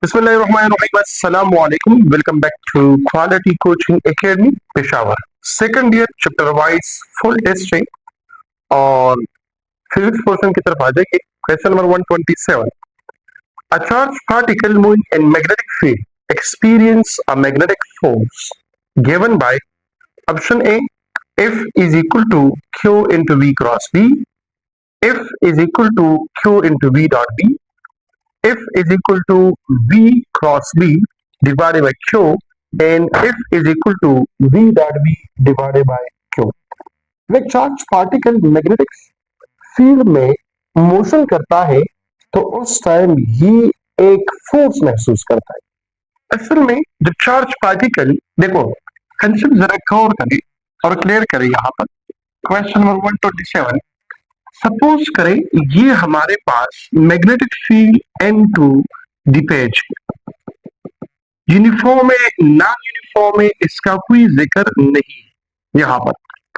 बिस्मिल्लाहिर्रहमानिर्रहीम, अस्सलाम वालेकुम। Welcome back to Quality Coaching Academy Peshawar. Second year chapter wise full testing और फिजिक्स पोर्शन की तरफ आ जाइए। Question number 127। A charged particle moving in magnetic field experience a magnetic force given by option A, F is equal to Q into V cross B, F is equal to Q into V dot B, F is equal to V cross B divided by Q, and F is equal to V dot B divided by Q. जब एक charge particle magnetic field में motion करता है तो उस time ये एक force महसूस करता है। असल में जब चार्ज पार्टिकल, देखो कंसेप्ट जरा गौर करें और क्लियर करें। यहाँ पर क्वेश्चन नंबर 127, सपोज करें ये हमारे पास मैग्नेटिक फील्ड N2 दी पेज यूनिफॉर्म है, नॉन यूनिफॉर्म है, इसका कोई जिक्र नहीं यहाँ पर,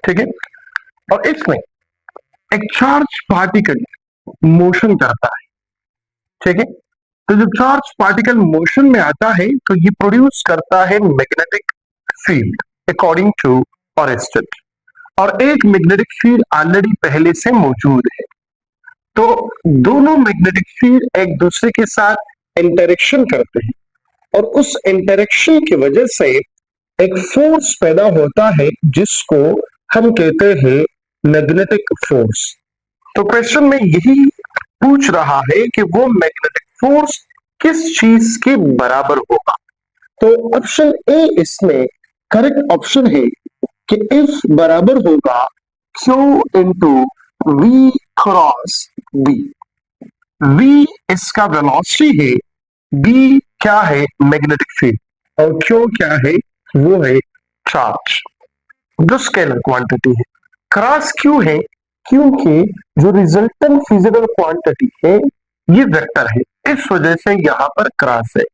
ठीक है। और इसमें एक चार्ज पार्टिकल मोशन करता है, ठीक है। तो जब चार्ज पार्टिकल मोशन में आता है तो ये प्रोड्यूस करता है मैग्नेटिक फील्ड अकॉर्डिंग टू ऑरेस्टन, और एक मैग्नेटिक फील्ड ऑलरेडी पहले से मौजूद है। तो दोनों मैग्नेटिक फील्ड एक दूसरे के साथ इंटरेक्शन करते हैं और उस इंटरेक्शन की वजह से एक फोर्स पैदा होता है जिसको हम कहते हैं मैग्नेटिक फोर्स। तो क्वेश्चन में यही पूछ रहा है कि वो मैग्नेटिक फोर्स किस चीज के बराबर होगा। तो ऑप्शन ए इसमें करेक्ट ऑप्शन है कि F बराबर होगा Q into V cross B। V इसका वेलोसिटी है, B क्या है मैग्नेटिक फील्ड, और Q क्या है, वो है चार्ज जो स्केलर क्वांटिटी है। क्रॉस क्यों है, क्योंकि जो रिजल्टेंट फिजिकल क्वांटिटी है ये वेक्टर है, इस वजह से यहाँ पर क्रॉस है।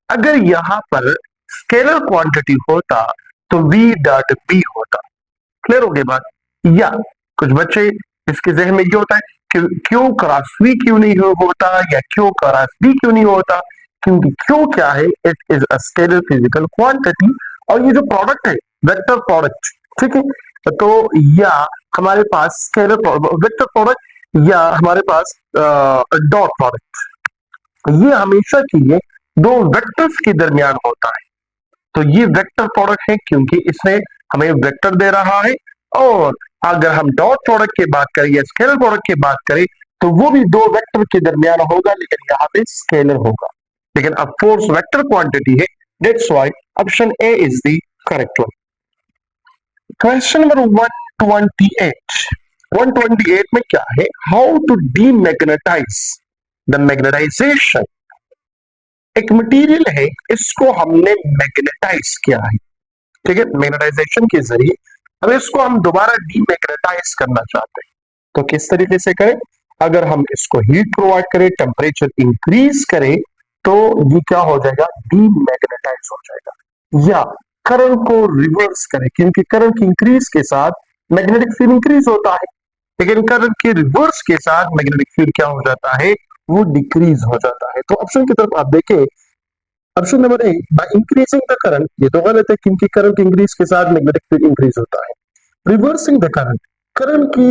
अगर यहाँ पर स्केलर क्वांटिटी होता तो V डॉट B होता। क्लियर हो गई बात। या कुछ बच्चे इसके जहन में ये होता है कि क्यों क्रॉस V क्यों नहीं होता या क्यों क्रॉस B क्यों नहीं होता, क्योंकि क्यों क्या है, it is a scalar physical quantity और ये जो प्रोडक्ट है वेक्टर प्रोडक्ट, ठीक है। तो या हमारे पास स्केलर वेक्टर प्रोडक्ट या हमारे पास डॉट प्रोडक्ट, ये हमेशा के लिए दो वेक्टर्स के दरमियान होता है। तो ये वेक्टर प्रोडक्ट है क्योंकि इसने हमें वेक्टर दे रहा है, और अगर हम डॉट प्रोडक्ट की बात करें या स्केलर प्रोडक्ट की बात करें तो वो भी दो वेक्टर के दरमियान होगा, लेकिन यहाँ पे स्केलर होगा। लेकिन अब फोर्स वेक्टर क्वांटिटी है, that's why option A is the correct one. Question number 128। 128 में क्या है, how to demagnetise the magnetisation. एक मटेरियल है, इसको हमने मैग्नेटाइज किया है, ठीक है। मैग्नेटाइजेशन के जरिए अब इसको हम दोबारा डीमैग्नेटाइज करना चाहते हैं, तो किस तरीके से करें। अगर हम इसको हीट प्रोवाइड करें, टेम्परेचर इंक्रीज करें, तो ये क्या हो जाएगा, डीमैग्नेटाइज हो जाएगा। या करंट को रिवर्स करें, क्योंकि करंट की इंक्रीज के साथ मैग्नेटिक फील्ड इंक्रीज होता है, लेकिन करंट के रिवर्स के साथ मैग्नेटिक फील्ड क्या हो जाता है, वो डिक्रीज हो जाता है। तो ऑप्शन की तरफ आप देखें, option number A by increasing the current, ये तो गलत है क्योंकि करंट इंक्रीज के साथ मैग्नेटिक फील्ड इंक्रीज होता है। रिवर्सिंग द करंट, करंट की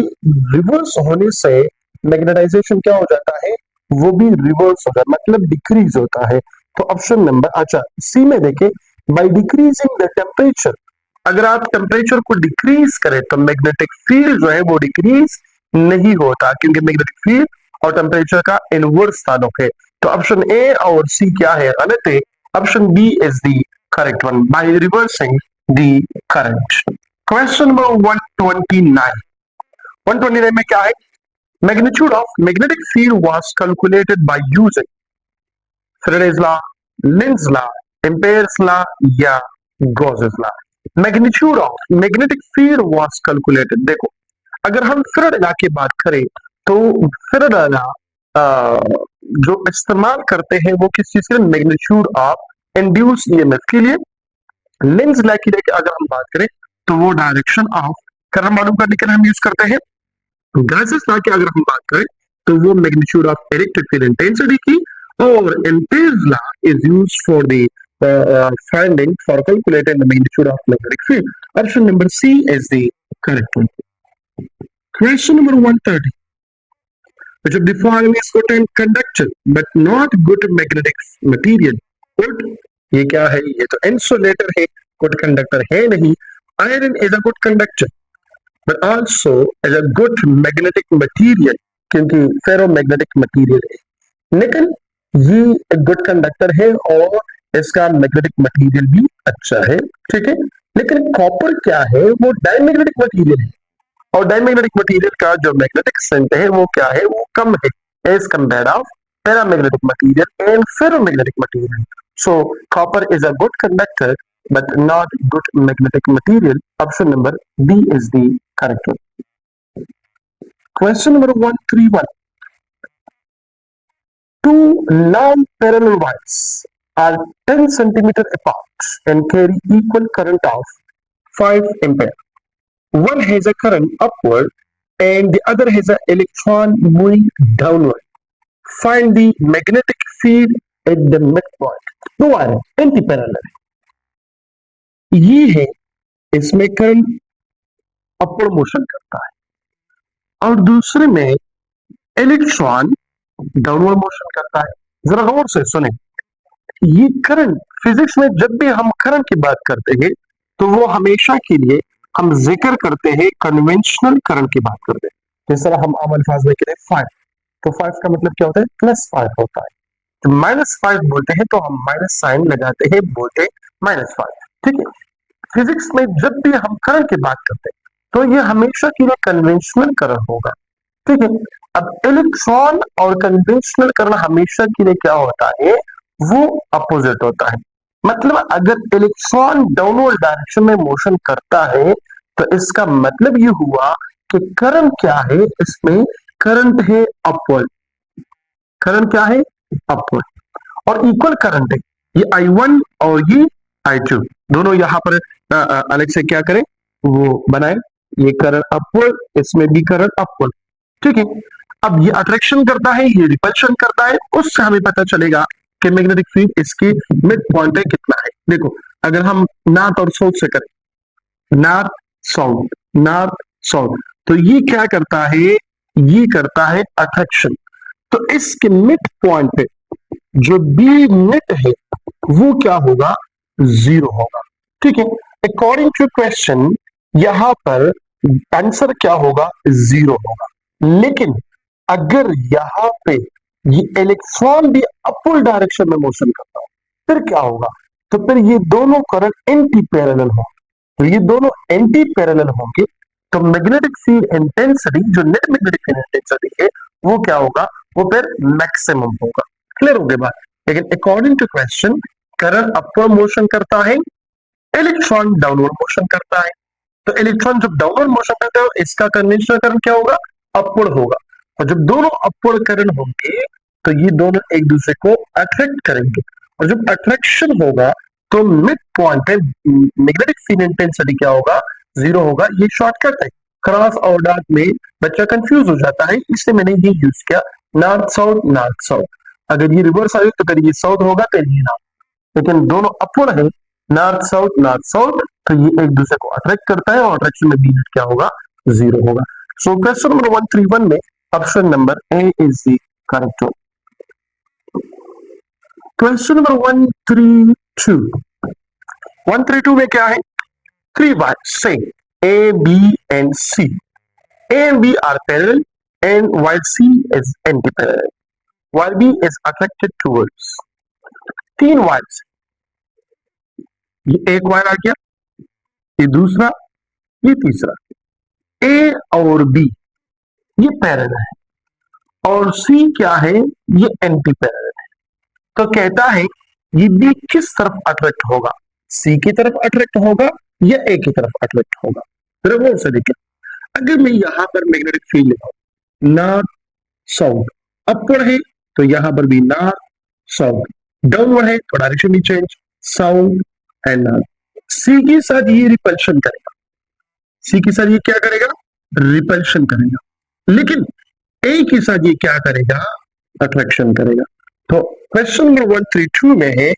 रिवर्स होने से मैग्नेटाइजेशन क्या हो जाता है, वो भी रिवर्स हो जाता है, मतलब डिक्रीज होता है। तो ऑप्शन नंबर, अच्छा सी में देखें, बाय डिक्रीजिंग द टेम्परेचर, अगर आप टेम्परेचर को डिक्रीज करें तो मैग्नेटिक फील्ड जो है वो डिक्रीज नहीं होता, क्योंकि मैग्नेटिक फील्ड और टेम्परेचर का इनवर्स ताल्लुक है। तो ऑप्शन ए और सी क्या है, गलत है। Option B is the correct one, by reversing the current. Question number 129। 129 में क्या है, magnitude of magnetic field was calculated by using Faraday's law, Lenz law, Ampere's law या Gauss's law. Magnitude of magnetic field was calculated, देखो अगर हम Faraday law की बात करें तो फैराडे लॉ जो इस्तेमाल करते हैं वो किस चीज के लिए, मैग्नीट्यूड ऑफ इंड्यूस ईएमएफ के लिए। लेंस लॉ की अगर हम बात करें तो वो डायरेक्शन ऑफ करंट मालूम करने के लिए हम यूज करते हैं। गॉसेस लॉ की अगर हम बात करें तो वो magnitude of electric field intensity की, Or Ampere's law is used for the finding for calculating the magnitude of magnetic field. Option number C is the correct one. Question number 130. Which of the following is good and conductor but not good magnetic material? Good. ये क्या है? ये तो insulator है, good conductor है नहीं. Iron is a good conductor but also is a good magnetic material क्योंकि ferromagnetic material है. लेकिन ये एक गुड कंडक्टर है और इसका मैग्नेटिक मटेरियल भी अच्छा है, ठीक है. लेकिन कॉपर क्या है? वो डायमैग्नेटिक मटेरियल है और डायमैग्नेटिक मटेरियल का जो मैग्नेटिक स्ट्रेंथ है वो क्या है? वो कम है as compare of paramagnetic material and ferromagnetic material. So copper is a good conductor but not good magnetic material. Option number B is the correct one. Question number 131. Two non-parallel wires are 10 centimeter apart and carry equal current of 5 ampere. One has a current upward and the other has an electron moving downward. Find the magnetic field at the midpoint. दो wire anti parallel है. ये है, इसमें current upward motion करता है और दूसरे में इलेक्ट्रॉन डाउनवर्ड मोशन करता है. जरा गौर से सुने. ये करंट, फिजिक्स में जब भी हम करंट की बात करते हैं तो वो हमेशा के लिए हम जिक्र करते हैं कन्वेंशनल करंट की बात करते हैं. जिस तरह हम आम अल्फाज में कहते हैं 5, तो 5 का मतलब क्या होता है? +5 होता है. तो -5 बोलते हैं तो हम माइनस साइन लगाते हैं, बोलते हैं -5. ठीक है. फिजिक्स में जब भी हम करंट की बात करते हैं तो ये हमेशा के लिए कन्वेंशनल करंट होगा. ठीक है. अब इलेक्ट्रॉन और कन्वेंशनल करंट हमेशा के लिए क्या होता है? वो अपोजिट होता है. मतलब अगर इलेक्ट्रॉन डाउनवर्ड डायरेक्शन में मोशन करता है तो इसका मतलब ये हुआ कि करंट क्या है? इसमें करंट है अपवर्ड. करंट क्या है? अपवर्ड. और इक्वल करंट है. ये I1 और ये I2 दोनों यहां पर अलग से क्या करें? वो बनाए. ये करंट अपवर्ड, इसमें भी करंट अपवर्ड. ठीक है. अब ये अट्रैक्शन करता है, ये रिपल्शन करता है. उससे हमें पता चलेगा कि मैग्नेटिक फील्ड इसके मिड पॉइंट पे कितना है. देखो, अगर हम नॉर्थ और साउथ से करें, नॉर्थ साउथ, नॉर्थ साउथ, तो ये क्या करता है? ये करता है अट्रैक्शन. तो इसके मिड पॉइंट पे जो बी नेट है वो क्या होगा? 0 होगा. ठीक है. अकॉर्डिंग टू क्वेश्चन यहां पर आंसर क्या होगा? 0 होगा. लेकिन अगर यहां पे ये इलेक्ट्रॉन भी अपवर्ड डायरेक्शन में मोशन करता हो फिर क्या होगा? तो फिर ये दोनों करंट एंटी पैरेलल होंगे. तो ये दोनों एंटी पैरेलल होंगे तो मैग्नेटिक फील्ड इंटेंसिटी, जो नेट मैग्नेटिक फील्ड इंटेंसिटी है, वो क्या होगा? वो फिर मैक्सिमम होगा. क्लियर हो गई बात? लेकिन according to question current upward motion करता है, इलेक्ट्रॉन डाउनवर्ड मोशन करता है. तो इलेक्ट्रॉन जब डाउनवर्ड मोशन करता है इसका कन्वेंशनल करंट क्या होगा? अपवर्ड होगा. और जब दोनों अपवर्ड करंट होंगे तो ये दोनों एक दूसरे को अट्रैक्ट करेंगे. और जब अट्रैक्शन होगा तो मिड पॉइंट पे मैग्नेटिक फील्ड इंटेंसिटी क्या होगा? 0 होगा. ये शॉर्टकट है. क्रॉस और डॉट में बच्चा कंफ्यूज हो जाता है, इसलिए मैंने ये यूज किया. North south, north south. अगर ये रिवर्स आए तो फिर ये साउथ होगा, फिर ये नॉर्थ. लेकिन दोनों अपवर्ड है, नॉर्थ साउथ, नॉर्थ साउथ, तो ये एक दूसरे को अट्रैक्ट करता है और अट्रैक्शन में बी नेट क्या होगा? 0 होगा. सो क्वेश्चन नंबर 131 में option number A is the correct one. Question number 132. 132 में क्या है? 3 wires say A, B and C. A and B are parallel and while C is anti-parallel. While B is attracted towards. 3 wires. ये एक wire आ गया, ये दूसरा, ये तीसरा. A और B ये पैरेलल है और C क्या है? ये एंटी पैरेलल है. तो कहता है ये B किस तरफ अट्रैक्ट होगा? C की तरफ अट्रैक्ट होगा या A की तरफ अट्रैक्ट होगा? रिवर्स से देखिए. अगर मैं यहां पर मैग्नेटिक फील्ड लगाऊं, नॉर्थ साउथ, अपवर्ड है तो यहां पर भी नॉर्थ साउथ, डाउनवर्ड है तो डायरेक्शन भी चेंज, साउथ एंड नॉर्थ. सी के साथ ये रिपल्शन करेगा. सी के साथ ये क्या करेगा? रिपल्शन करेगा. लेकिन ए के साथ ये क्या करेगा? अट्रैक्शन करेगा. तो क्वेश्चन नंबर 132 में है,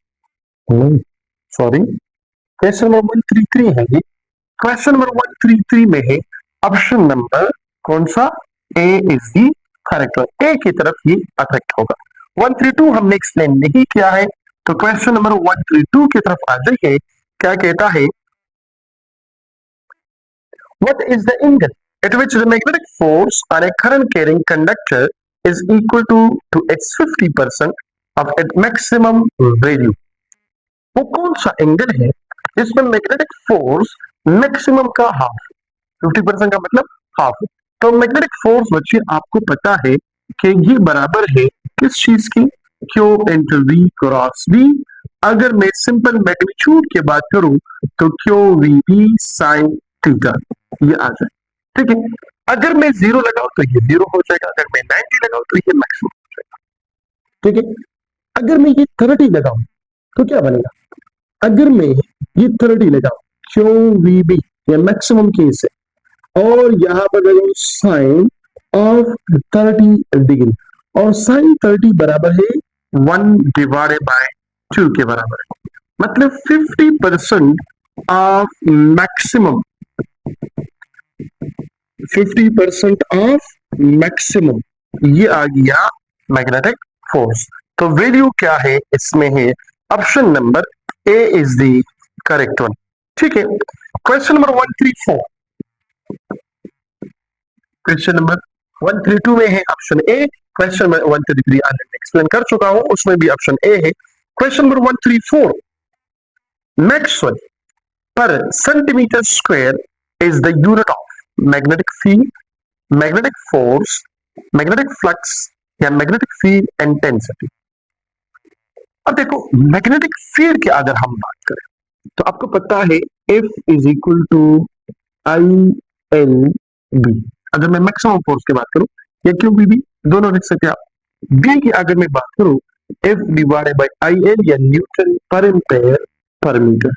सॉरी, क्वेश्चन नंबर 133 है ये। क्वेश्चन नंबर 133 में है ऑप्शन नंबर कौन सा, ए इज दी करेक्ट वन, ए की तरफ ये अट्रैक्ट होगा। 132 हमने एक्सप्लेन नहीं किया है, तो क्वेश्चन नंबर 132 की तरफ आ जाइए। क्या कहता है, what is the angle at which the magnetic force on a current carrying conductor is equal to its 50% of its maximum value? वो कौन सा एंगल है जिसमें मैग्नेटिक फोर्स मैक्सिमम का हाफ, 50% का मतलब हाफ। तो मैग्नेटिक फोर्स बच्चे आपको पता है कि ये बराबर है किस चीज की, Q into V cross V. अगर मैं सिंपल मैग्नीट्यूड की बात करूं तो Q V B sine theta ये आ जाए, ठीक है। अगर मैं जीरो लगाऊं तो ये जीरो हो जाएगा, अगर मैं 90 लगाऊं तो ये मैक्सिमम हो जाएगा, ठीक है। अगर मैं ये 30 लगाऊं तो क्या बनेगा, अगर मैं ये 30 लगाऊं क्यू वी बी ये मैक्सिमम केस है, और यहां पर लगाऊं साइन ऑफ 30 डिग्री, और साइन 30 बराबर है 1/2 के बराबर है, मतलब 50% ऑफ मैक्सिमम, 50% ऑफ मैक्सिमम ये आ गया मैग्नेटिक फोर्स। तो वैल्यू क्या है इसमें है option number A is the correct one, ठीक है। क्वेश्चन नंबर 134, क्वेश्चन नंबर 132 में है option A, question number 133 already explain कर चुका हूं, उसमें भी ऑप्शन ए है। क्वेश्चन नंबर 134, मैक्सवेल पर centimetre square is the unit of magnetic field, magnetic force, magnetic flux या मैग्नेटिक फील्ड इंटेंसिटी। अब देखो मैग्नेटिक फील्ड की अगर हम बात करें तो आपको पता है F is equal to I L B. अगर मैं मैक्सिमम फोर्स की बात करूं या क्यू बी बी दोनों लिख सकते हैं आप। बी की अगर मैं बात करूं F divided by I L या न्यूटन पर एम्पेयर पर मीटर।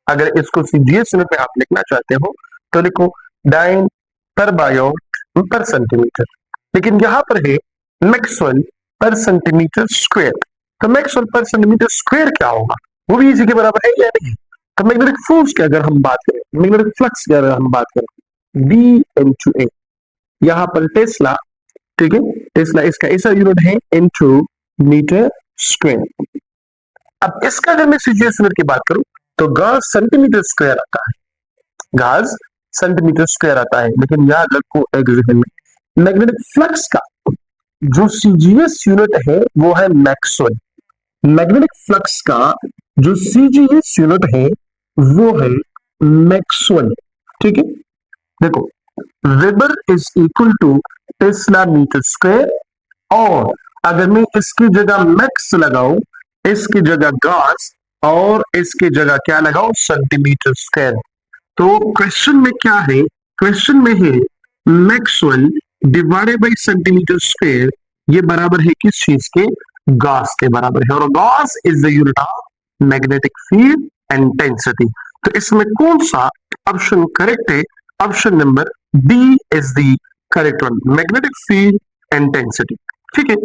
अगर इसको सीजीएस यूनिट में आप लिखना चाहते हो तो लिखो डाइन पर बायोट पर सेंटीमीटर, लेकिन यहां पर है मैक्सवेल पर सेंटीमीटर स्क्वायर। तो मैक्सवेल पर सेंटीमीटर स्क्वायर क्या होगा, वो भी इसी के बराबर है या नहीं। तो मैग्नेटिक फोर्स की अगर हम बात करें, मैग्नेटिक फ्लक्स की अगर हम बात करें, बी इंटू ए, यहां पर टेस्ला, ठीक है, टेस्ला इसका ऐसा यूनिट है इंटू मीटर स्क्वायर। अब इसका अगर मैं सीजीएस यूनिट की बात करूं तो गॉस सेंटीमीटर स्क्वायर आता है, गॉस सेंटीमीटर स्क्वायर आता है, लेकिन याद रखो एक जगह में मैग्नेटिक फ्लक्स का जो सीजीएस यूनिट है वो है मैक्सवेल। मैग्नेटिक फ्लक्स का जो सीजीएस यूनिट है वो है मैक्सवेल, ठीक है। देखो weber is equal to tesla metre square, और अगर मैं इसकी जगह मैक्स लगाऊं, इसकी जगह गॉस, और इसकी जगह क्या लगाऊं सेंटीमीटर स्क्वायर। तो क्वेश्चन में क्या है, क्वेश्चन में है Maxwell divided by centimetre square, ये बराबर है किस चीज के, गॉस के बराबर है, और Gauss is the unit of magnetic field intensity. तो इसमें कौन सा ऑप्शन करेक्ट है, option number D is the correct one, magnetic field intensity, ठीक है।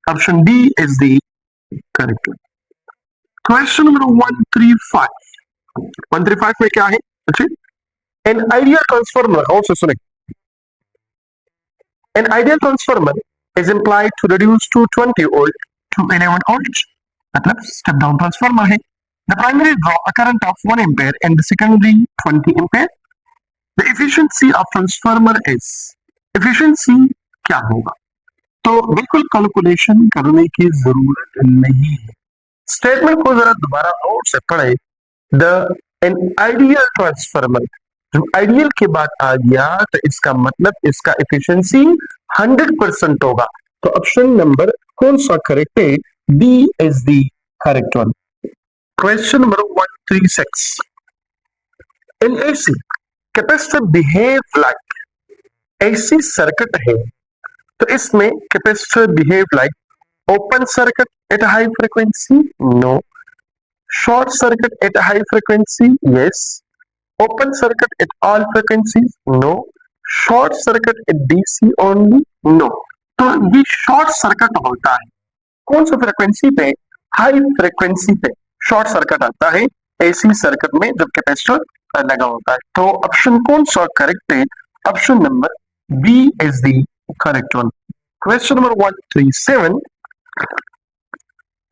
Option D is the correct one. Question number 135 में क्या है, अच्छा, एन आइडियल ट्रांसफार्मर, और से सुने, an ideal transformer is employed to reduce to 20 volt to 11 volt, मतलब स्टेप डाउन ट्रांसफार्मर है। The primary draw a current of 1 ampere and the secondary 20 ampere. The efficiency of transformer is, efficiency क्या होगा, तो बिल्कुल calculation करने की जरूरत नहीं है। स्टेटमेंट को जरा दोबारा और से पढ़े, द एन आइडियल ट्रांसफार्मर, जो आइडियल के बाद आ गया तो इसका मतलब इसका एफिशिएंसी 100% होगा। तो ऑप्शन नंबर कौन सा करेक्ट है, D is the correct one. Question number 136, in AC capacitor behave like, AC circuit है तो इसमें capacitor behave like open circuit at high frequency, no, short circuit at high frequency, yes, open circuit at all frequencies, no, short circuit at DC only, no. तो ये short circuit होता है, कौन सी frequency पे? हाई फ्रीक्वेंसी पे short circuit आता है एसी सर्किट में जब कैपेसिटर लगा होता है। तो ऑप्शन कौन सा करेक्ट है? Option number B is the correct one. Question number 137,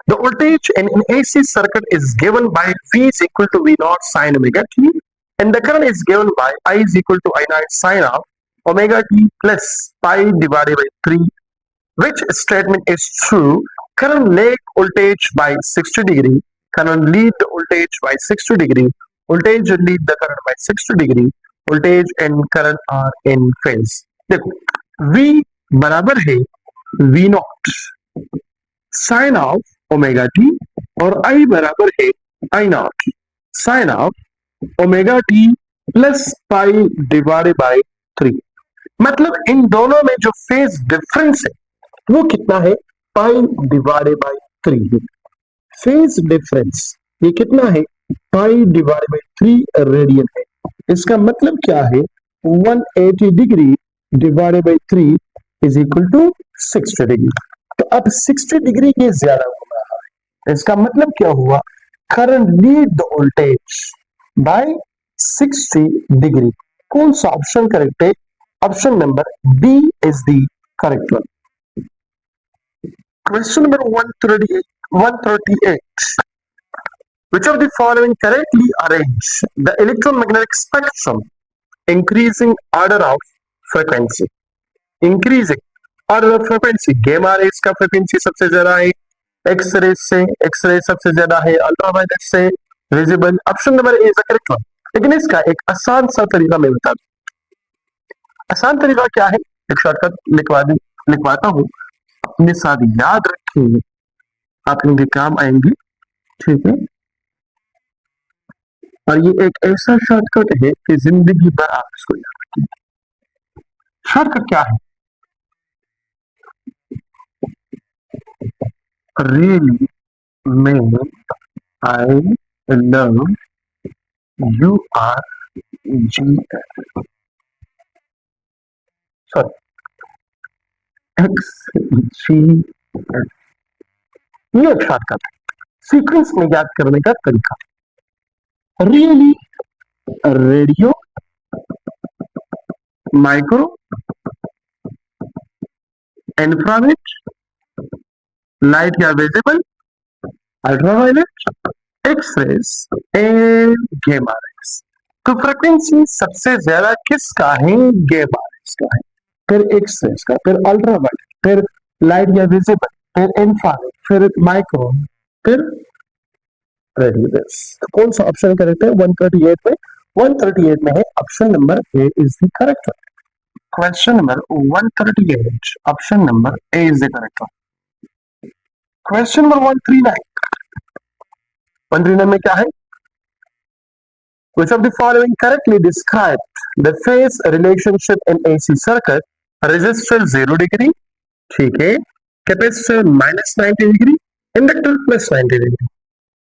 the voltage in an AC circuit is given by V is equal to V naught sin omega t, and the current is given by I is equal to I naught sin of omega t plus pi divided by 3. Which statement is true? Current lag voltage by 60 degree, current lead the voltage by 60 degree, voltage lead the current by 60 degree, voltage and current are in phase. देखो V बराबर है V naught sine of omega T और I बराबर है I naught sine of omega T plus pi divided by 3। मतलब इन दोनों में जो फेज डिफरेंस है वो कितना है? पाई डिवाइडेड बाय 3। फेज डिफरेंस ये कितना है? पाई डिवाइडेड बाय 3 रेडियन है। इसका मतलब क्या है? 180 degree divided by 3 is equal to 60 degree. तो अब 60 डिग्री के ज्यादा हो रहा है, इसका मतलब क्या हुआ? Current lead the voltage by 60 degree. कौन सा ऑप्शन करेक्ट है? Option number B is the correct one. Question number 138. Which of the following correctly arrange the electromagnetic spectrum increasing order of frequency? Increasing order of frequency, gamma rays का frequency सबसे ज्यादा है, x ray से x ray सबसे ज्यादा है, ultraviolet से visible. Option number A is the correct one. लेकिन इसका एक आसान सा तरीका मैं बता दूं। आसान तरीका क्या है? एक शॉर्टकट लिखवाता हूं, अपने साथ याद रखिए, आप इनके काम आएंगे, ठीक है। और ये एक ऐसा शॉर्टकट है कि जिंदगी भर आप इसको याद रखेंगे। शॉर्टकट क्या है? रियली में I love you R G F, sorry X G F, ये एक शॉर्टकट है सीक्वेंस में याद करने का तरीका। Really, radio, micro, infrared, light या विजिबल, अल्ट्रावायलेट, एक्सरेस एंड गेमा रेस। तो फ्रीक्वेंसी सबसे ज्यादा किसका है? गेमा रेस का है, फिर एक्सरेस का, फिर अल्ट्रावायलेट, फिर लाइट या विजिबल, फिर इंफ्रारेड, फिर माइक्रो, फिर रेडियो रेस। तो कौन सा ऑप्शन करेक्ट है? 138 में 138 में है option number A is the correct one. Question number 138, option number A is the correct one. Question number 139 में क्या है? Which of the following correctly describe the phase relationship in AC circuit? Resistor 0 degree, ठीक है, capacitor -90 degree, inductor +90 degree.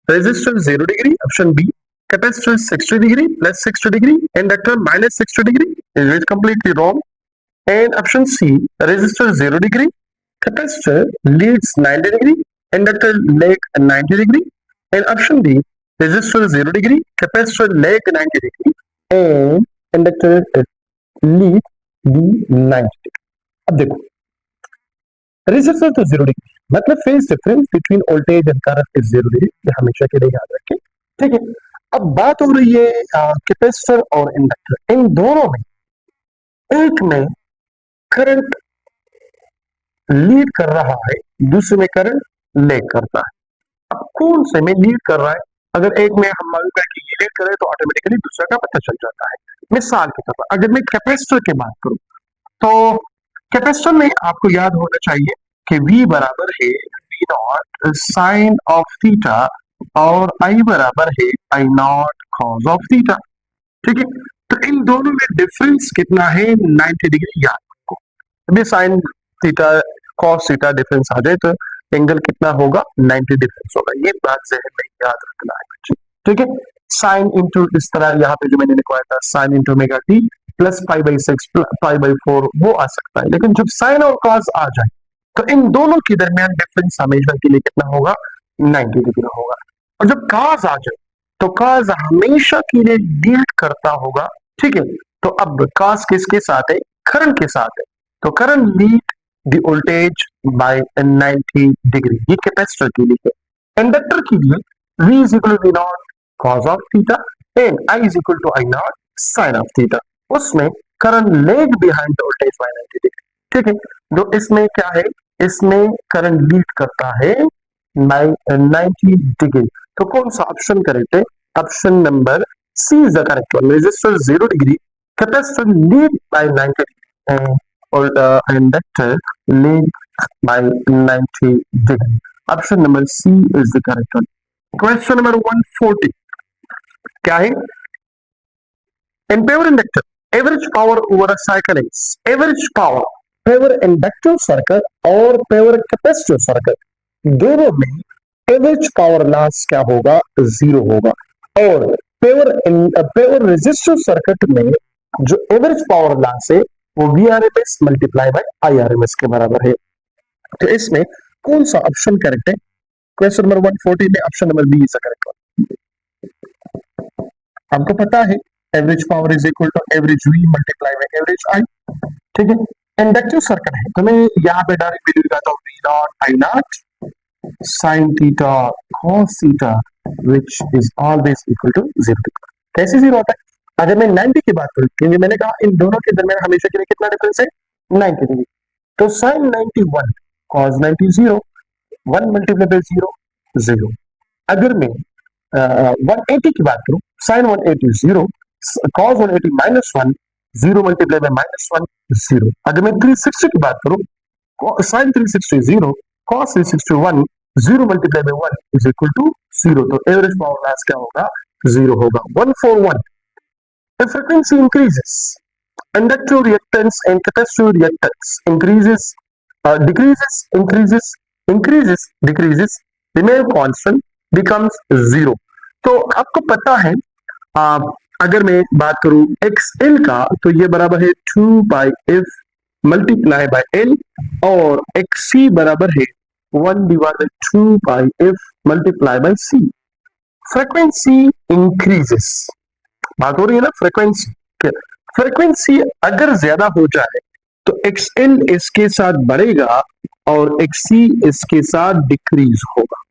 Resistor 0 degree, option B, capacitor 60 degree +60 degree, inductor -60 degree, it is completely wrong. And option C, resistor 0 degree, capacitor leads 90 degree, inductor lag 90 degree, and option D, resistor 0 degree, capacitor lag 90 degree, and inductor lead the 90 degree। अब देखो, resistor तो 0 degree, मतलब phase difference between voltage and current is 0 degree, ये हमेशा के लिए याद रखें, ठीक है। अब बात हो रही है कैपेसिटर और इंडक्टर, इन दोनों में एक में करंट लीड कर रहा है, दूसरे में करंट लेग करता है। अब कौन से में लीड कर रहा है? अगर एक में हम मालूम है कि ये लीड करे तो ऑटोमेटिकली दूसरा का पता चल जाता है। मिसाल के तौर पर अगर मैं कैपेसिटर की बात करूं तो कैपेसिटर में आपको याद होना चाहिए कि V बराबर है V naught sine of theta और I बराबर है I naught cos of theta, ठीक है। तो इन दोनों में डिफरेंस कितना है? 90 डिग्री। याद रखो, अभी sine theta cos theta difference आ जाए तो एंगल कितना होगा? 90 डिफरेंस होगा। ये बात जहन में याद रखना है बच्चे, ठीक है। साइन इंटू, इस तरह यहाँ पे जो मैंने लिखवाया था, sine into omega T plus pi by 6 pi by 4 वो आ सकता है, लेकिन जब साइन और कॉस आ जाए तो इन दोनों के दरमियान डिफरेंस हमेशा के लिए कितना होगा, 90 डिग्री होगा। और जब काज आ जाए तो काज हमेशा के लिए लीड करता होगा, ठीक है। तो अब काज किसके साथ है, करंट के साथ है। तो current lead the voltage by 90 degree, ये कैपेसिटर के लिए है। इंडक्टर के लिए V is equal to nought cos of theta and I is equal to I nought sine of theta. उसमें current lag behind the voltage by 90 degree, ठीक है। तो इसमें क्या है, इसमें करंट लीड करता है 90 डिग्री। तो कौन सा ऑप्शन करेक्ट है, option number C is the correct one. Resistor 0 degree, capacitor lead by 90 degree और inductor lead by 90 degree. Option number C is the correct one. Question number 140 क्या है, in pure inductor average power over a cycle is, average power pure inductive circuit और pure capacitive circuit दोनों में average power loss क्या होगा, 0 होगा। और pure resistive circuit में जो एवरेज पावर लॉस है वो VRMS मल्टीप्लाई बाय IRMS के बराबर है। तो इसमें कौन सा ऑप्शन करेक्ट है, क्वेश्चन नंबर 140 में option number B is correct. हमको पता है average power is equal to average V multiply by average I, ठीक है। इंडक्टिव सर्किट है तो मैं यहाँ पे डायरेक्ट वैल्यू लगाता हूँ V not I not sin theta cos theta which is always equal to 0। कैसे 0 होता है, अगर मैं 90 की बात करूं, क्योंकि मैंने कहा इन दोनों के दरमियान हमेशा के लिए कितना डिफरेंस है, 90 डिग्री। तो sin 91 cos 90 0, 1 मल्टीप्लाई बाय 0 0। अगर मैं 180 की बात करूं, sin 180 0, cos 180 -1 0 मल्टीप्लाई बाय -1 0। अगर मैं 360 की बात करूं, sin 360 0, cos 360 1, 0 multiply by 1 is equal to 0। तो एवरेज पावर लॉस क्या होगा, 0 होगा। 141, if frequency increases inductive reactance and capacitive reactance increases, decreases remain constant becomes 0। तो आपको पता है अगर मैं बात करूं XL का तो ये बराबर है 2 pi F multiply by L और XC बराबर है 1 divided 2 pi F multiply by C. Frequency increases, बात हो रही है ना फ्रीक्वेंसी, फ्रीक्वेंसी अगर ज्यादा हो जाए तो XL इसके साथ बढ़ेगा और XC इसके साथ डिक्रीज होगा।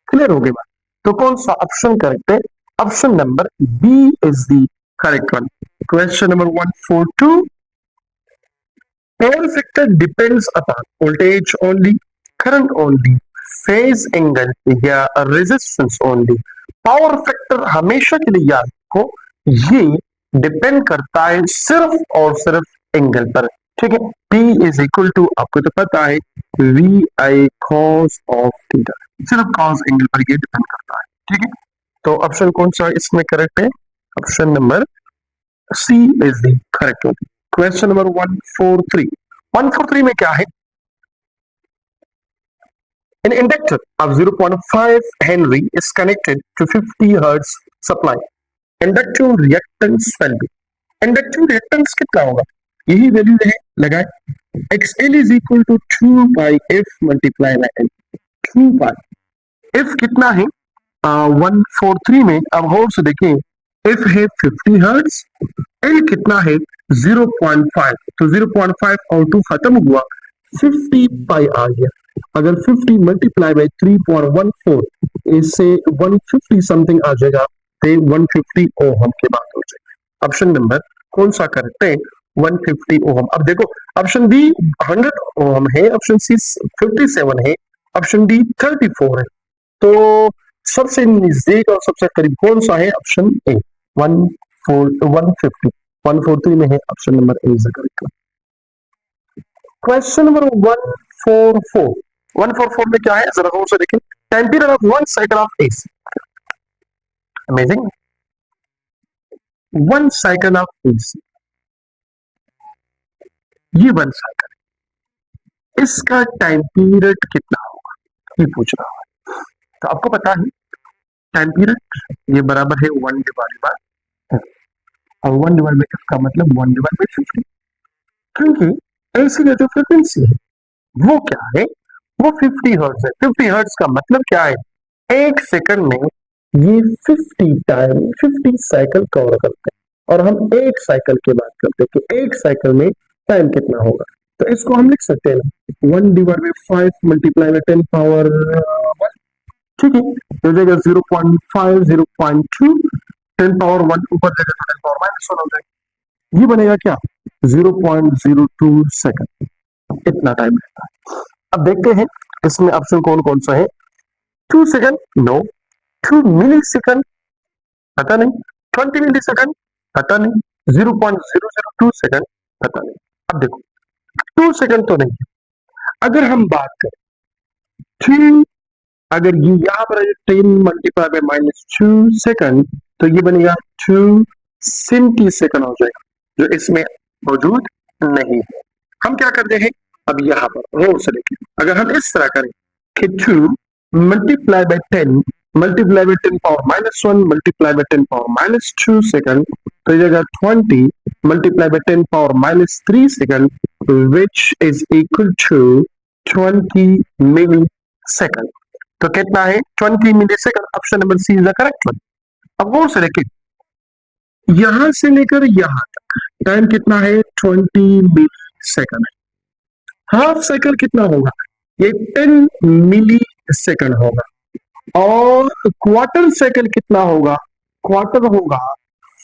क्लियर हो गई बात। तो कौन सा ऑप्शन करेक्ट है, option number B is the correct one. Question number 142, power factor depends upon voltage only, current only, phase angle या रेजिस्टेंस ओनली। पावर फैक्टर हमेशा के लिए याद रखो, ये डिपेंड करता है सिर्फ और सिर्फ एंगल पर, ठीक है। P इज इक्वल टू आपको तो पता है VI cos ऑफ थीटा, सिर्फ cos एंगल पर ये डिपेंड करता है, ठीक है। तो ऑप्शन कौन सा इसमें करेक्ट है, option number C is the correct one. Question number 143 में क्या है, an inductor of 0.5 Henry is connected to 50 Hertz supply. Inductive reactance will be, inductive reactance कितना होगा, यही वैल्यू है लगाए, XL is equal to 2 by F multiply by L। 2 by F कितना है 143 में, अब गौर से देखें, F है 50 हर्ट्ज, L कितना है 0.5, तो 0.5 और 2 खत्म हुआ, 50 पाई आ गया। अगर 50 मल्टीप्लाई बाय 3.14 इससे 150 समथिंग आ जाएगा, तो 150 ओम की बात हो जाएगी। ऑप्शन नंबर कौन सा करेक्ट है, 150 ओम। अब देखो ऑप्शन बी 100 ओम है, ऑप्शन सी 57 है, ऑप्शन डी 34 है। तो सबसे नजदीक और सबसे करीब कौन सा है, ऑप्शन ए 150 143 में है, option number A is correct. Question number 144 में क्या है, जरा गौर से देखें, time period of one cycle of AC. Amazing, one cycle of AC, ये वन साइकिल, इसका टाइम पीरियड कितना होगा ये पूछ रहा है। तो आपको पता है टाइम पीरियड ये बराबर है 1 डिवाइड बाय एफ, और 1 डिवाइड बाय एफ का मतलब 1 डिवाइड बाय 50, क्योंकि एसी का जो फ्रीक्वेंसी है वो क्या है? वो 50 हर्ट्ज है। 50 हर्ट्ज का मतलब क्या है? एक सेकंड में ये 50 टाइम 50 साइकिल कवर करते हैं। और हम एक साइकिल की बात करते हैं कि एक साइकिल में टाइम कितना होगा। तो इसको हम लिख सकते हैं ना, 1/5 मल्टीप्लाई में 10 पावर 1। ठीक है, हो जाएगा 0.5 0.2 10 पावर 1 ऊपर जाएगा तो 10 पावर -1 हो जाएगा। ये बनेगा क्या? 0.02 सेकंड। इतना टाइम लगता है। अब देखते हैं इसमें ऑप्शन कौन कौन सा है। 2 सेकंड, नो। 2 मिली सेकंड, पता नहीं। 20 मिली सेकंड, पता नहीं। 0.002 सेकंड, पता नहीं। अब देखो, 2 सेकंड तो नहीं है। अगर हम बात करें 3, अगर ये यहां पर 10 मल्टीप्लाई बाय -2 सेकंड, तो ये बनेगा 2 सेंटी सेकंड हो जाएगा, जो इसमें मौजूद नहीं है। हम क्या करते हैं? अब यहां पर रोड से लेके अगर हम इस तरह करें कि 2 multiply by 10 multiply by 10 power -1 multiply by 10 power -2 second, तो ये जाएगा 20 multiply by 10 power -3 second, which is equal to 20 millisecond. तो कितना है? 20 millisecond. Option number C is the correct one. अब वो से लेके यहां से लेकर यहां तक टाइम कितना है? 20 मिली सेकंड। हाफ साइकिल कितना होगा? ये 10 मिली सेकंड होगा। और क्वार्टर साइकिल कितना होगा? क्वार्टर होगा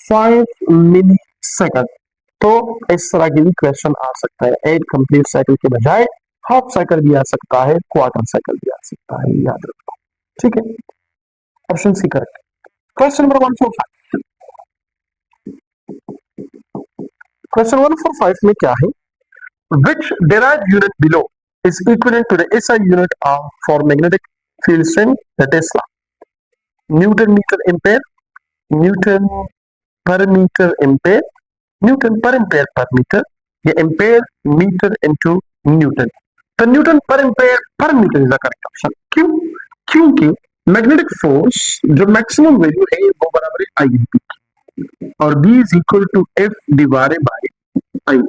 5 मिली सेकंड। तो इस तरह की भी क्वेश्चन आ सकता है। एक कंप्लीट साइकिल के बजाय हाफ साइकिल भी आ सकता है, क्वार्टर साइकिल भी आ सकता है, याद रखो। ठीक है, option C correct. Question number 145। Question 145 में क्या है? Which derived unit below is equivalent to the SI unit for magnetic field strength, the Tesla? Newton meter ampere, Newton per meter ampere, Newton per ampere per meter, या ampere meter into Newton। तो newton पर ampere पर metre is the correct option. क्यों? क्योंकि magnetic force जो maximum value है वो बराबर है आई पी, और B is equal to F divided by I A.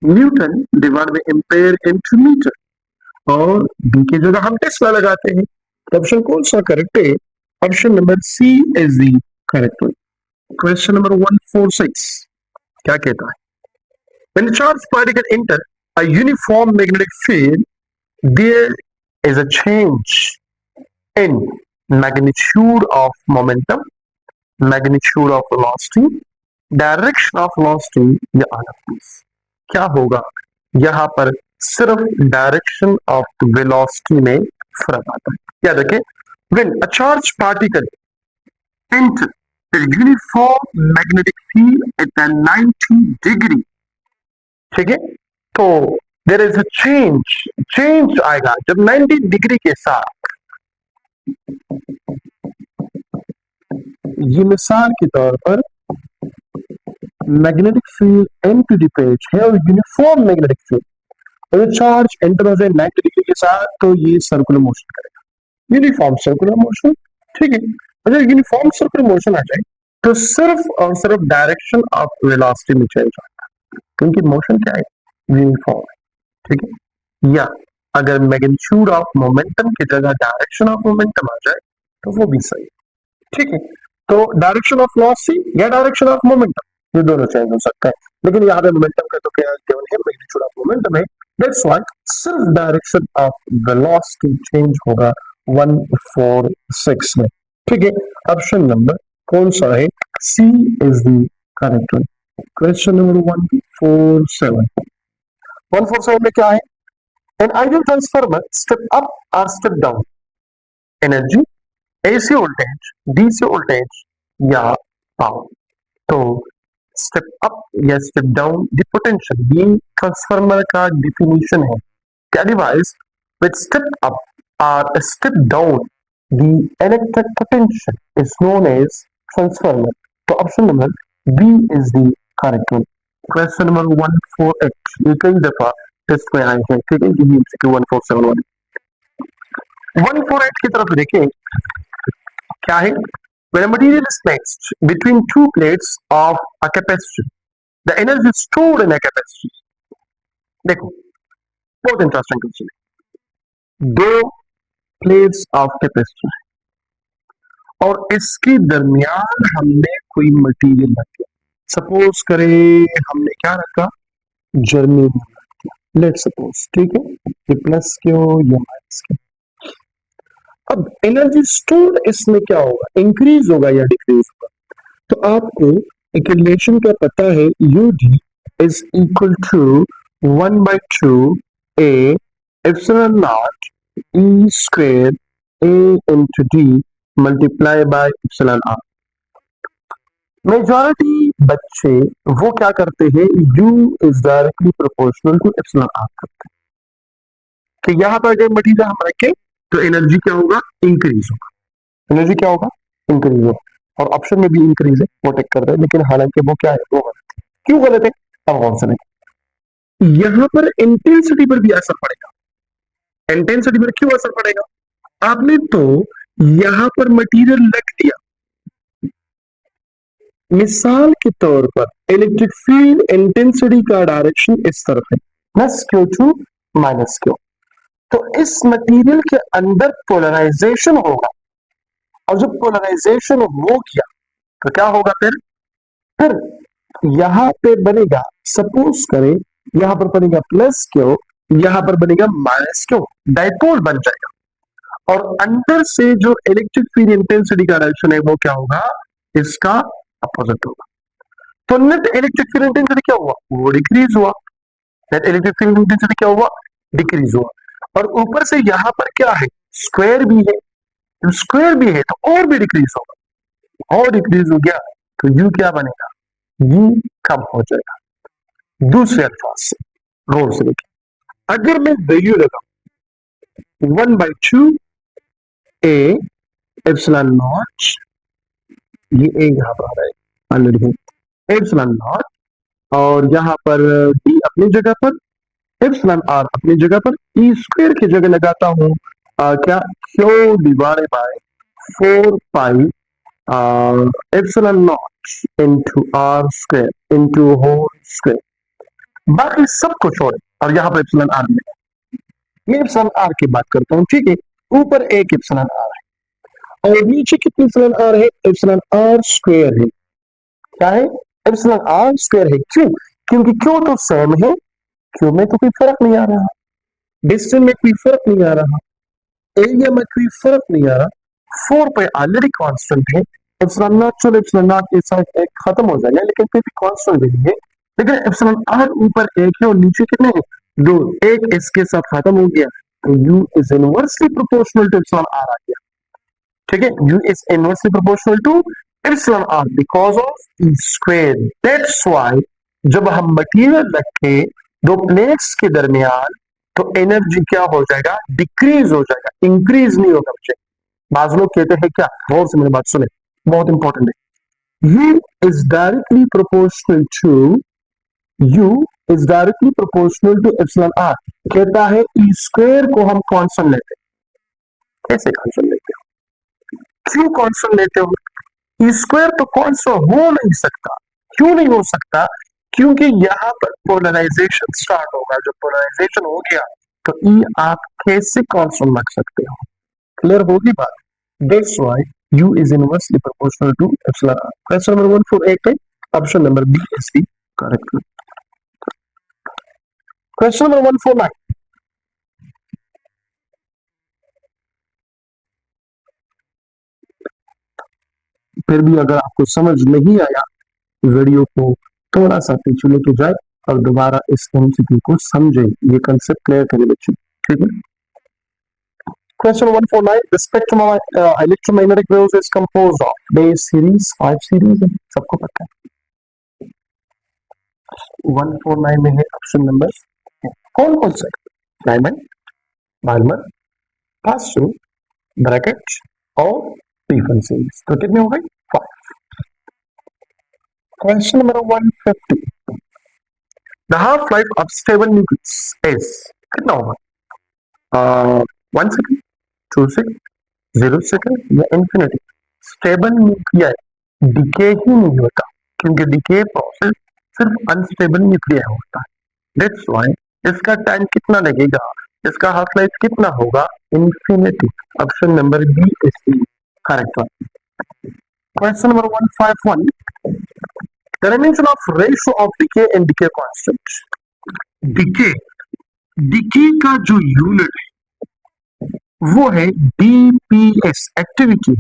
Newton divide by ampere into metre, और बी की जगह हम टेस्ला लगाते हैं। तो ऑप्शन कौन सा करेक्ट है? Option number C is the correct one. Question number 146 क्या कहता है? When a charged particle enter a uniform magnetic field, there is a change in magnitude of momentum, magnitude of velocity, direction of velocity, या all of this. क्या होगा? यहां पर सिर्फ direction of velocity में फर्क आता है। याद रखें, when a charge particle enter the uniform magnetic field at 90 degree, ठीक है, तो देयर इज अ चेंज आएगा जब 90 डिग्री के साथ। ये मिसाल के तौर पर magnetic field into the page है और यूनिफॉर्म मैग्नेटिक फील्ड, और चार्ज एंटर हो जाए 90 डिग्री के साथ, तो ये सर्कुलर मोशन करेगा, यूनिफॉर्म सर्कुलर मोशन। ठीक है, अगर यूनिफॉर्म सर्कुलर मोशन आ जाए तो सिर्फ और सिर्फ डायरेक्शन ऑफ वेलोसिटी में चेंज आता है, क्योंकि मोशन क्या है? यूनिफॉर्म है। ठीक है, या अगर मैग्नीट्यूड ऑफ मोमेंटम की जगह डायरेक्शन ऑफ मोमेंटम आ जाए तो वो भी सही। ठीक है, तो डायरेक्शन ऑफ वेलोसिटी या डायरेक्शन ऑफ मोमेंटम, ये दोनों चेंज हो सकता है, लेकिन यहाँ पे मोमेंटम का तो क्या केवल है, मैग्नीट्यूड ऑफ मोमेंटम है। दैट्स व्हाई सिर्फ डायरेक्शन ऑफ वेलोसिटी चेंज होगा 146 में। ठीक है, ऑप्शन नंबर कौन सा है? C is the correct one. Question number 147। 147 में क्या है? An ideal transformer step up और step down energy, AC voltage, DC voltage, या पावर। तो स्टेप अप या स्टेप डाउन द पोटेंशियल, ये ट्रांसफार्मर का डिफिनीशन है। क्या डिवाइस विद स्टेप अप और step down the electric potential is known as transformer. तो option number B is the correct one. Question number 148, ये कई दफा टेस्ट में आए हैं। ठीक है, ये 147 वाली। 148 की तरफ देखें, क्या है? When a material is placed between two plates of a capacitor, the energy stored in a capacitor. देखो, बहुत इंटरेस्टिंग क्वेश्चन है। दो प्लेट्स ऑफ कैपेसिटर और इसके दरमियान हमने कोई मटेरियल रख दिया। सपोज करें हमने क्या रखा, जर्मेनियम। लेट सपोज, ठीक है, ये प्लस क्यों या माइनस क्यों। अब एनर्जी स्टोर इसमें क्या होगा, इंक्रीज होगा या डिक्रीज होगा। तो आपको एक रिलेशन का पता है, U D is equal to 1/2 A epsilon naught E square A into D multiply by epsilon R. Majority बच्चे वो क्या करते हैं, u is directly proportional to epsilon R करते हैं। तो यहां पर अगर मटीरियल हम रखें तो एनर्जी क्या होगा, इंक्रीज होगा। एनर्जी क्या होगा, इंक्रीज होगा। और ऑप्शन में भी इंक्रीज है, वो टिक कर रहे हैं, लेकिन हालांकि वो क्या है, वो गलत है। क्यों गलत है, अब कौन सा नहीं। यहां पर इंटेंसिटी पर भी असर पड़ेगा। इंटेंसिटी पर क्यों असर पड़ेगा, आपने तो यहां पर मटेरियल रख दिया। मिसाल के तौर पर इलेक्ट्रिक फील्ड इंटेंसिटी का डायरेक्शन इस तरफ है, plus Q to minus Q. तो इस मटेरियल के अंदर पोलराइजेशन होगा, और जब पोलराइजेशन हो गया तो क्या होगा, फिर यहां पे बनेगा, सपोज करें यहां पर बनेगा प्लस क्यू, यहां पर बनेगा माइनस क्यू, डाइपोल बन जाएगा। और अंदर से जो इलेक्ट्रिक फील्ड इंटेंसिटी का डायरेक्शन है वो क्या होगा, इसका अपोजिट होगा। तो नेट इलेक्ट्रिक फील्ड इंटेंसिटी क्या हुआ, वो डिक्रीज हुआ। नेट इलेक्ट्रिक फील्ड इंटेंसिटी क्या हुआ, डिक्रीज हुआ। और ऊपर से यहां पर क्या है, स्क्वायर भी है, स्क्वायर भी है तो और भी डिक्रीज होगा। और डिक्रीज हो गया तो यू क्या बनेगा, यू कम हो जाएगा। दूसरे अल्फाज से गौर से देखिए, अगर मैं वैल्यू लगा 1/2 ए एप्सिलॉन नॉट, ये ए यहां पर आ रहा है ऑलरेडी, एप्सिलॉन नॉट, और यहां पर डी अपनी जगह पर, एप्सिलॉन आर अपनी जगह पर, ई स्क्वायर की जगह लगाता हूं क्या, Q divided by 4 pi epsilon naught into R square into whole square. बाकी सब को छोड़े और यहां पर एप्सिलॉन आर में, मैं एप्सिलॉन आर की बात करता हूं, ठीक है। ऊपर एक एप्सिलॉन आर है और नीचे कितनी एप्सिलॉन आर है, एप्सिलॉन आर स्क्वायर है। क्या है, एप्सिलॉन आर स्क्वायर है। क्यों, क्योंकि क्यू तो सेम है, क्यू में तो कोई फर्क नहीं आ रहा, डिस्टेंस में कोई फर्क नहीं आ रहा, एरिया में कोई फर्क नहीं आ रहा। 4 पे ऑलरेडी कांस्टेंट है, एप्सिलॉन नॉट, चलो एप्सिलॉन नॉट के साथ एक खत्म हो जाएगा, लेकिन फिर भी कांस्टेंट भी है। लेकिन एप्सिलॉन आर ऊपर एक है और नीचे कितने हैं, दो, एक इसके साथ खत्म हो गया तो U is inversely proportional to epsilon R आ गया। ठीक है, U is inversely proportional to epsilon R because of E square. That's why जब हम मटेरियल रखे दो प्लेट्स के दरमियान तो एनर्जी क्या हो जाएगा, डिक्रीज हो जाएगा, इंक्रीज नहीं होगा बच्चे। बाज लोग कहते हैं क्या, गौर से मेरी बात सुने, बहुत इंपॉर्टेंट है। U is directly proportional to, U is directly proportional to epsilon R. कहता है ई स्क्वायर को हम कांस्टेंट लेते हैं। कैसे कांस्टेंट लेते हो, क्यों कांस्टेंट लेते हो, ई स्क्वायर तो कांस्टेंट हो नहीं सकता। क्यों नहीं हो सकता, क्योंकि यहां पर पोलराइजेशन स्टार्ट होगा, जब पोलराइजेशन हो गया तो ई आप कैसे कांस्टेंट रख सकते हो। क्लियर होगी बात, that's why you is inversely proportional to epsilon R. Question number 148 है, option number B is the correct. Question number 149, फिर भी अगर आपको समझ नहीं आया वीडियो को थोड़ा सा पीछे लेके जाए और दोबारा इस एमसीक्यू को समझे, ये कंसेप्ट क्लियर करें बच्चे, ठीक है। Question 149, the spectrum of electromagnetic waves is composed of base series, 5 series है, सबको पता है। 149 में है ऑप्शन नंबर, कौन कौन सा, diamond, Barmer, pass through, bracket और टीफन सीरीज। तो कितने हो गए, 5। Question number 150, the half life of stable nucleus is कितना होगा, 1 सेकंड, 2 सेकंड, 0 सेकंड या इंफिनिटी। स्टेबल न्यूक्लियर डिके ही नहीं होता, क्योंकि डिके प्रोसेस सिर्फ अनस्टेबल न्यूक्लियर होता है। दैट्स व्हाई इसका टाइम कितना लगेगा, इसका हाफ लाइफ कितना होगा, infinity. Option number B is the correct one. Question number 151, the dimension of ratio of decay and decay constant. Decay decay का जो यूनिट है वो है DPS, activity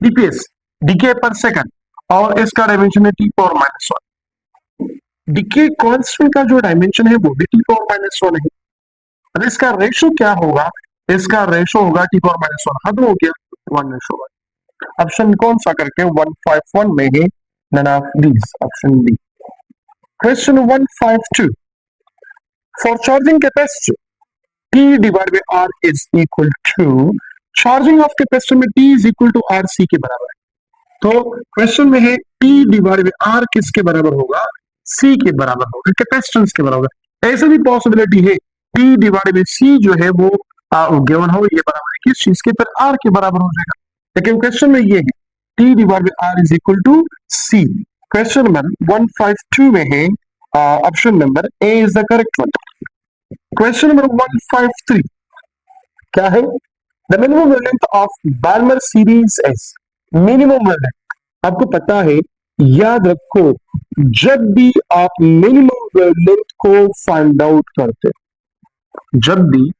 DPS, decay per second, और इसका डायमेंशन है T power minus one. Decay constant का जो डायमेंशन है वो भी टी पावर माइनस वन है। अब इसका रेशो क्या होगा, इसका रेशो होगा टी पावर माइनस वन, खत्म हो गया, 1:1। ऑप्शन कौन सा करके 151 में है, none of these, option B. Question 152, for charging capacitor T divided by R is equal to, charging of capacitor में T is equal to RC के बराबर है। तो क्वेश्चन में है T डिवाइड बाय R किसके बराबर होगा, C के बराबर होगा, कैपेसिटेंस के बराबर है। ऐसे भी पॉसिबिलिटी है T डिवाइड बाय C जो है वो गिवन हो, ये बराबर है किस चीज के, फिर R के बराबर हो जाएगा। लेकिन क्वेश्चन में ये है T divide by R is equal to C। Question number 152 में है option number A is the correct one. Question number 153 क्या है, the minimum wavelength of Balmer series is, minimum wavelength आपको पता है, याद रखो जब भी आप मिनिमम वेवलेंथ को फाइंड आउट करते, जब भी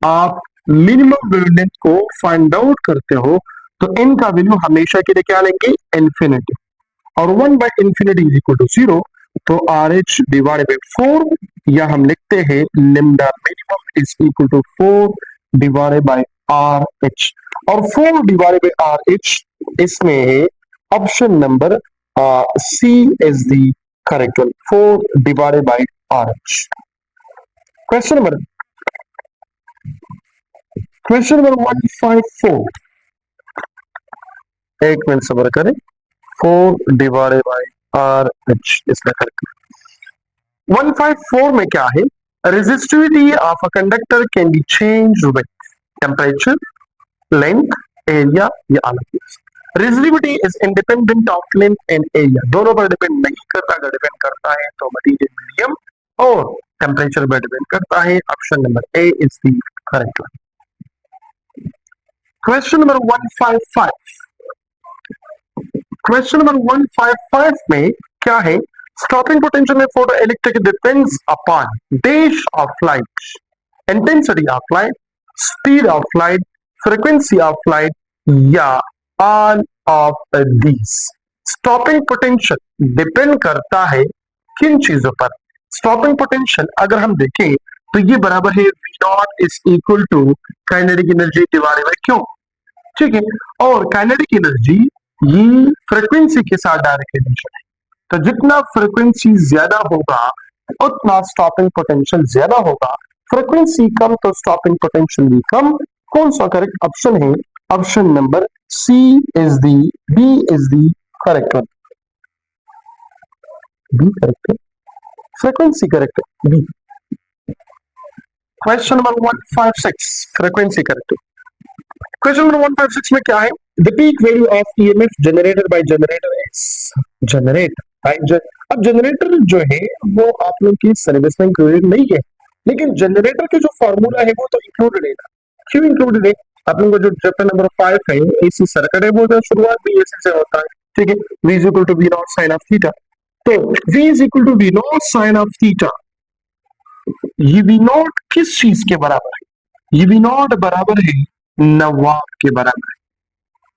आप मिनिमम वेवलेंथ को फाइंड आउट करते हो तो इनका वैल्यू हमेशा के लिए क्या लेंगे, इन्फिनिटी, और 1 by infinity is equal to 0। तो आर एच डिवाइड बाई 4, या हम लिखते हैं lambda minimum is equal to 4 divide by R H, और 4 डिवाइड बाई आर एच इसमें है option number C is the correct one, 4 divide by R H. Question number 154, एक minute सबर करें, 4 डिवाइडेड बाय आर एच इसका correct. 154 में क्या है, resistivity of a conductor can be change with temperature, length, area या अलग। Resistivity is independent of length and area, दोनों पर डिपेंड नहीं करता, अगर डिपेंड करता है तो मटेरियल मीडियम और टेम्परेचर पर डिपेंड करता है। Option number A is the correct one. Question number 155, question number 155 में क्या है, स्टॉपिंग पोटेंशियल में photo electric depends upon dash of light, intensity of light, speed of light, frequency of light या all of these. Stopping potential depend करता है किन चीजों पर, स्टॉपिंग पोटेंशियल अगर हम देखें तो ये बराबर है V naught is equal to kinetic energy divided by Q, ठीक है, और काइनेटिक एनर्जी ये फ्रीक्वेंसी के साथ डायरेक्ट रिलेशन है, तो जितना फ्रीक्वेंसी ज्यादा होगा उतना स्टॉपिंग पोटेंशियल ज्यादा होगा, फ्रीक्वेंसी कम तो स्टॉपिंग पोटेंशियल भी कम। कौन सा करेक्ट ऑप्शन है, option number C is the, B is the correct one, B correct है, फ्रीक्वेंसी करेक्ट है, B. Question number 156, frequency correct है। क्वेश्चन नंबर 156 में क्या है, the peak value of EMF generated by generator is, generator, अब generator जो है वो आप लोग की सिलेबस में इंक्लूडेड नहीं है, लेकिन जनरेटर के जो फॉर्मूला है वो तो इंक्लूडेड है ना, क्यों इंक्लूडेड है, आप लोगों को जो चैप्टर नंबर 5 है एसी सर्किट है वो तो शुरुआत भी एसी से होता है, ठीक है, V is equal to V naught sine of theta, तो V is equal to V naught sine of theta, ये V नॉट किस चीज के बराबर है, ये V नॉट बराबर है नवाब के बराबर है,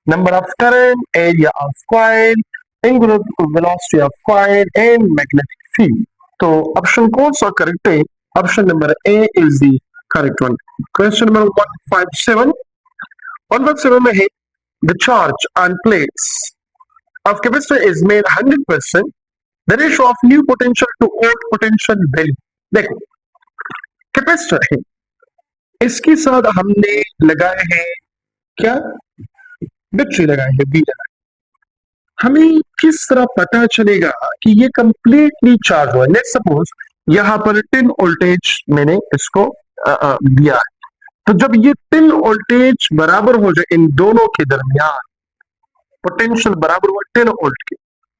number of current, area of coil, angular velocity of coil and magnetic field. तो ऑप्शन कौन सा करेक्ट है, option number A is the correct one. Question number 157 में है, the charge on plates of capacitor is made 100%, the ratio of new potential to old potential value. देखो capacitor है, इसके साथ हमने लगाए हैं क्या, बैटरी लगाए हैं, बी लगाए, हमें किस तरह पता चलेगा कि ये कंप्लीटली चार्ज हुआ है। लेट्स सपोज यहां पर 10 वोल्टेज मैंने इसको दिया है, तो जब ये 10 वोल्टेज बराबर हो जाए इन दोनों के दरमियान, पोटेंशियल बराबर हुआ 10 वोल्ट के,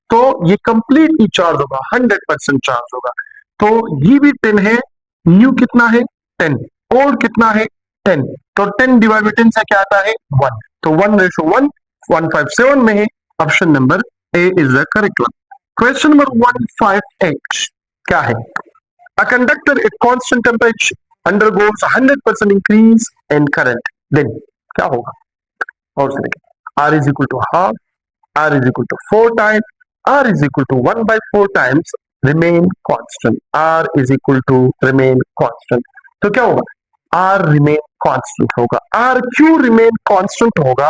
तो ये कंप्लीटली चार्ज होगा, 100% चार्ज होगा। तो ये भी 10 है न्यू कितना है 10, ओल्ड कितना है 10, तो 10 डिवाइड बाई 10 से क्या आता है 1, तो 1:1 157 में है, option number A is the correct one. Question number 158 क्या है, a conductor at constant temperature undergoes 100% increase in current, then क्या होगा, और से देखिए R is equal to half, R is equal to 4 times, R is equal to 1 by 4 times remain constant, R is equal to remain constant, तो क्या होगा R remain constant होगा। R क्यों remain constant होगा,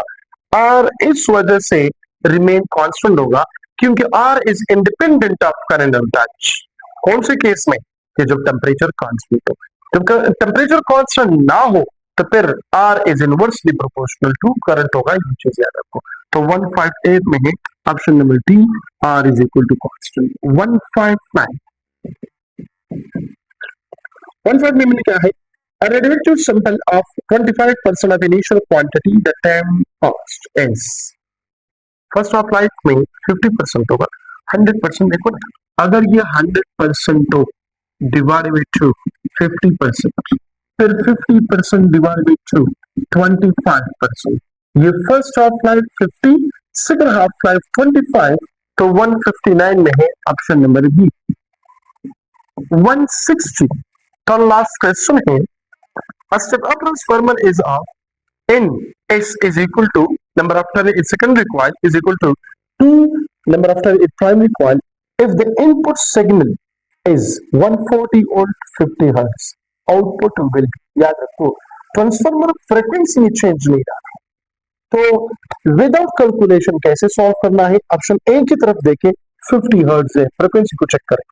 R इस वजह से remain constant होगा क्योंकि R is independent of current and touch। कौन से केस में, कि जब टेम्परेचर कांस्टेंट हो, जब टेम्परेचर कांस्टेंट ना हो तो फिर R is inversely proportional to current होगा, ये चीज याद रखो। तो 158 में है option number D, R is equal to constant। 159 में क्या है, a radioactive sample of 25% of initial quantity, the time cost is, first of life में 50% होगा, 100% देखो ना, अगर ये 100% हो डिवाइड बाई 2 50%, फिर 50% डिवाइड बाई 2 25%, ये first half life 50, second half life 25, तो 159 में है ऑप्शन नंबर बी। 160 तो लास्ट क्वेश्चन है, a step up transformer is of n s is equal to number of turn its secondary coil is equal to 2 number of turn its primary coil if the input signal is 140 volt 50 hertz, output will be, याद रखो transformer frequency में change नहीं रहा, तो without calculation कैसे solve करना है, option A की तरफ देखें 50 हर्ट्ज है, फ्रीक्वेंसी को चेक करें,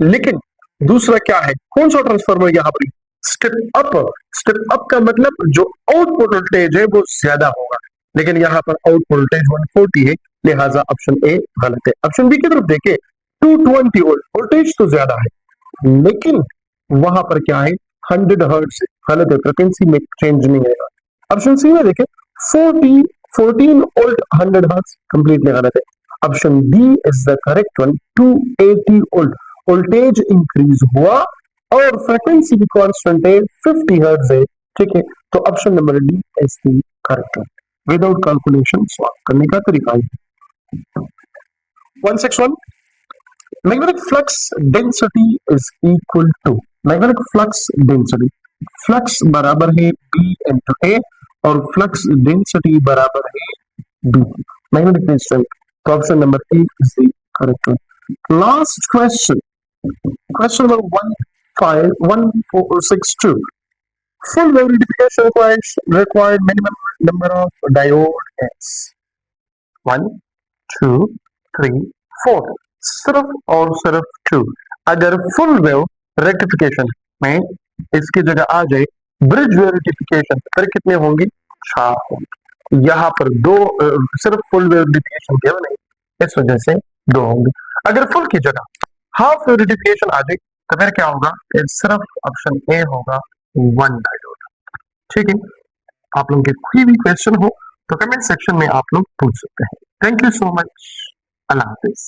लेकिन दूसरा क्या है, कौन सा ट्रांसफार्मर यहाँ पर स्टेप अप, स्टेप अप का मतलब जो आउटपुट वोल्टेज है वो ज्यादा होगा, लेकिन यहाँ पर आउटपुट वोल्टेज 140 है, लिहाजा ऑप्शन ए गलत है। ऑप्शन बी की तरफ देखें 220 वोल्ट, वोल्टेज तो ज्यादा है लेकिन वहां पर क्या है 100 हर्ट्ज है, गलत है, फ्रीक्वेंसी में चेंज नहीं आएगा। ऑप्शन सी में देखें 14 वोल्ट 100 हर्ट्ज, कंप्लीटली गलत है। Option D is the correct one, 280 volt, voltage increase हुआ और फ्रीक्वेंसी भी कांस्टेंट है 50 हर्ट्ज है, ठीक है, तो option number D is the correct one. Without calculation solve करने का तरीका है। 161 magnetic flux density is equal to, magnetic flux density, flux बराबर है बी इंटू ए और फ्लक्स डेंसिटी बराबर है बी, मैग्नेटिक डिस्टेंस, तो option number A is the correct one. Last question, question number 1462, full wave rectification required minimum number of diode is 1 2 3 4, सिर्फ और सिर्फ 2। अगर फुल वेव रेक्टिफिकेशन में इसकी जगह आ जाए ब्रिज वेव रेक्टिफिकेशन, फिर कितने होंगे, 4 होंगे। यहाँ पर दो सिर्फ फुल वेव रेक्टिफिकेशन केवल नहीं, इस वजह से 2 होंगे। अगर फुल की जगह हाफ वेव रेक्टिफिकेशन आ जाए तो फिर क्या होगा, सिर्फ ऑप्शन ए होगा 1 डायोड, ठीक है। आप लोगों के कोई भी क्वेश्चन हो तो कमेंट सेक्शन में आप लोग पूछ सकते हैं। Thank you so much, Allah Hafiz.